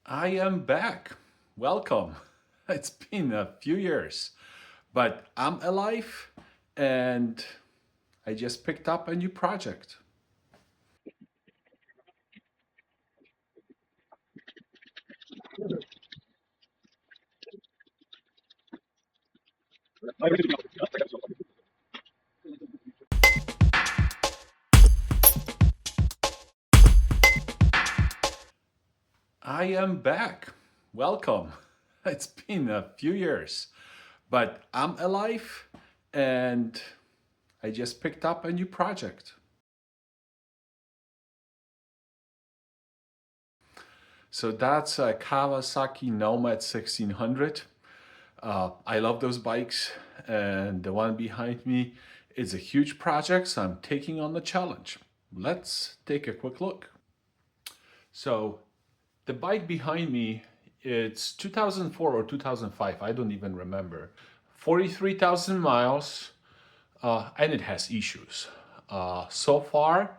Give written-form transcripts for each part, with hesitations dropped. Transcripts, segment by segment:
I am back. Welcome. It's been a few years, but I'm alive and I just picked up a new project. I am back. Welcome. It's been a few years, but I'm alive and I just picked up a new project. So that's a Kawasaki Nomad 1600. I love those bikes, and the one behind me is a huge project, so I'm taking on the challenge. Let's take a quick look. So, the bike behind me, it's 2004 or 2005, I don't even remember. 43,000 miles, and it has issues. So far,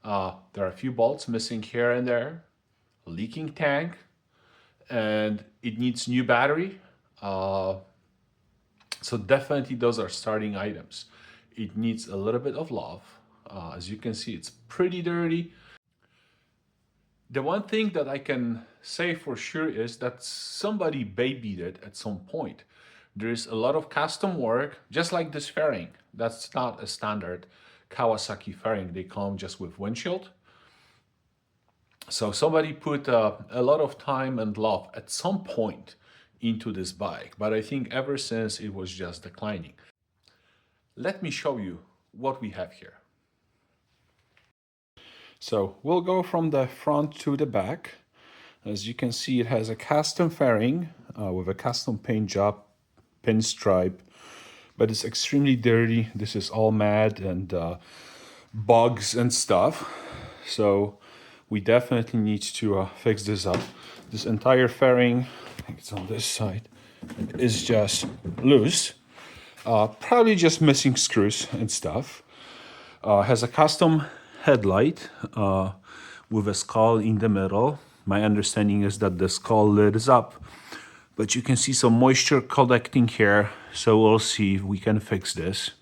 there are a few bolts missing here and there, a leaking tank, and it needs new battery. Uh, So definitely those are starting items. It needs a little bit of love. As you can see, it's pretty dirty. The one thing that I can say for sure is that somebody babied it at some point. There's a lot of custom work, just like this fairing. That's not a standard Kawasaki fairing. They come just with windshield. So somebody put a lot of time and love at some point into this bike, but I think ever since it was just declining. Let me show you what we have here. So we'll go from the front to the back. As you can see, it has a custom fairing with a custom paint job, pinstripe, but it's extremely dirty. This is all mud and bugs and stuff. So we definitely need to fix this up. This entire fairing, I think it's on this side, is just loose. Probably just missing screws and stuff. Has a custom headlight with a skull in the middle. My understanding is that the skull lid is up, but you can see some moisture collecting here, so we'll see if we can fix this.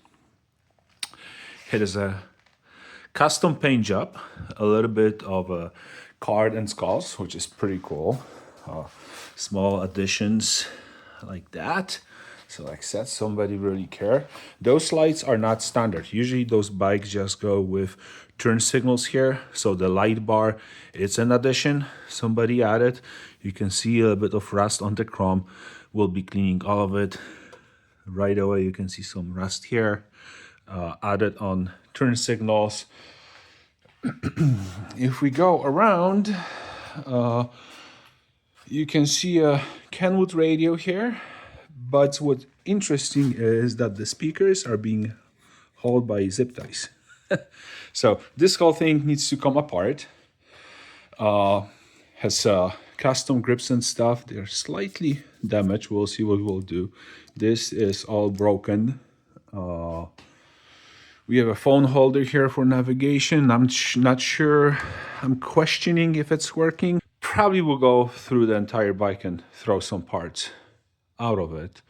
It is a custom paint job, a little bit of a card and skulls, which is pretty cool. Small additions like that. So like I said, somebody really care. Those lights are not standard. Usually those bikes just go with turn signals here. So the light bar, it's an addition somebody added. You can see a bit of rust on the chrome. We'll be cleaning all of it. Right away you can see some rust here. Added on turn signals. If we go around, you can see a Kenwood radio here. But what's interesting is that the speakers are being held by zip ties. So this whole thing needs to come apart. Has custom grips and stuff. They're slightly damaged. We'll see what we'll do. This is all broken. We have a phone holder here for navigation. I'm not sure. I'm questioning if it's working. Probably will go through the entire bike and throw some parts out of it.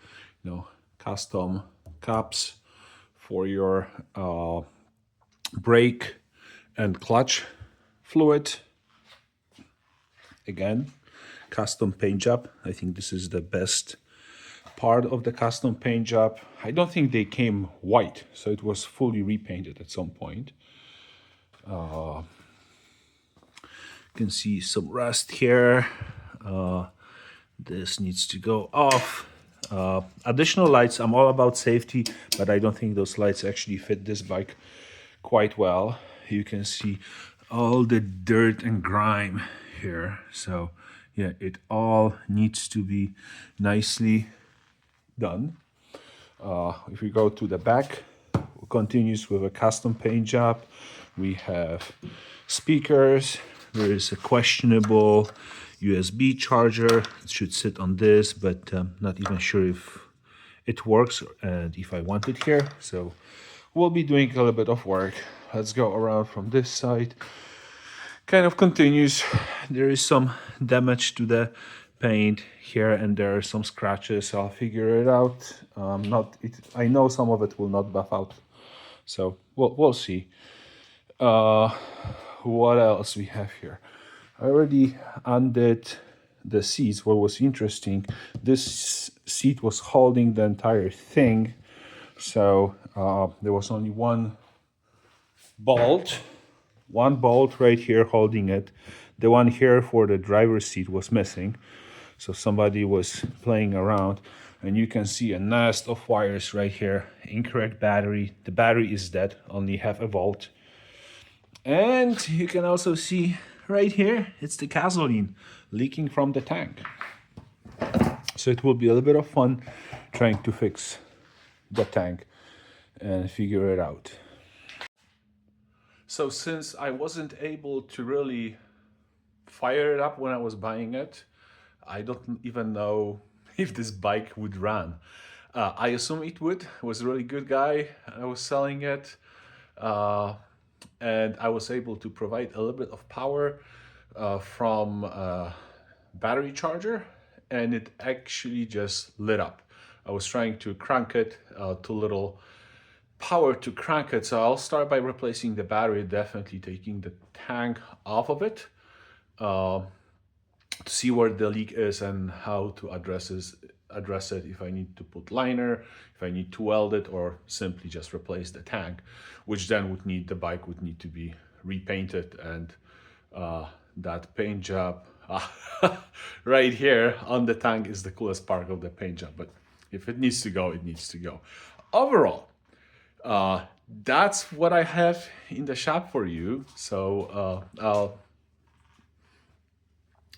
You know, custom cups for your brake and clutch fluid. Again, custom paint job. I think this is the best part of the custom paint job. I don't think they came white, so it was fully repainted at some point. You can see some rust here. This needs to go off. Additional lights, I'm all about safety, but I don't think those lights actually fit this bike quite well. You can see all the dirt and grime here. So yeah, it all needs to be nicely done. If we go to the back, it continues with a custom paint job. We have speakers. There is a questionable USB charger. It should sit on this, but I'm not even sure if it works and if I want it here. So we'll be doing a little bit of work. Let's go around from this side. kind of continues. There is some damage to the paint here, and there are some scratches. I'll figure it out. Not it. I know some of it will not buff out, so we'll see. Uh, what else we have here? I already undid the seats. What was interesting, this seat was holding the entire thing, so there was only bolt one bolt right here holding it. The one here for the driver's seat was missing, so somebody was playing around, and you can see a nest of wires right here. Incorrect battery. The battery is dead, only half a volt. And you can also see right here, it's the gasoline leaking from the tank. So it will be a little bit of fun trying to fix the tank and figure it out. So since I wasn't able to really fire it up when I was buying it, I don't even know if this bike would run. I assume it would. It was a really good guy. I was selling it. And I was able to provide a little bit of power from a battery charger, and it actually just lit up. I was trying to crank it, too little power to crank it, so I'll start by replacing the battery, definitely taking the tank off of it, to see where the leak is and how to address it, if I need to put liner, if I need to weld it, or simply just replace the tank, which then the bike would need to be repainted, and that paint job right here on the tank is the coolest part of the paint job. But if it needs to go, it needs to go. Overall, that's what I have in the shop for you. So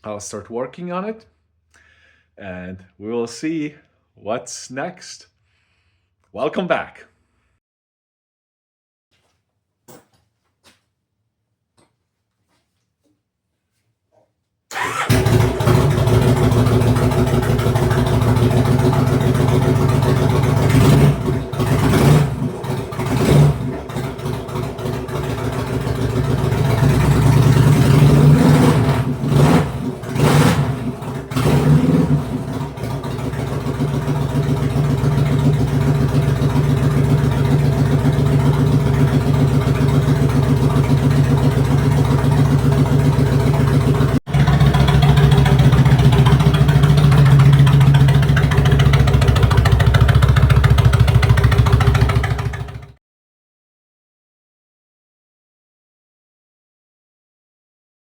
I'll start working on it, and we will see what's next. Welcome back.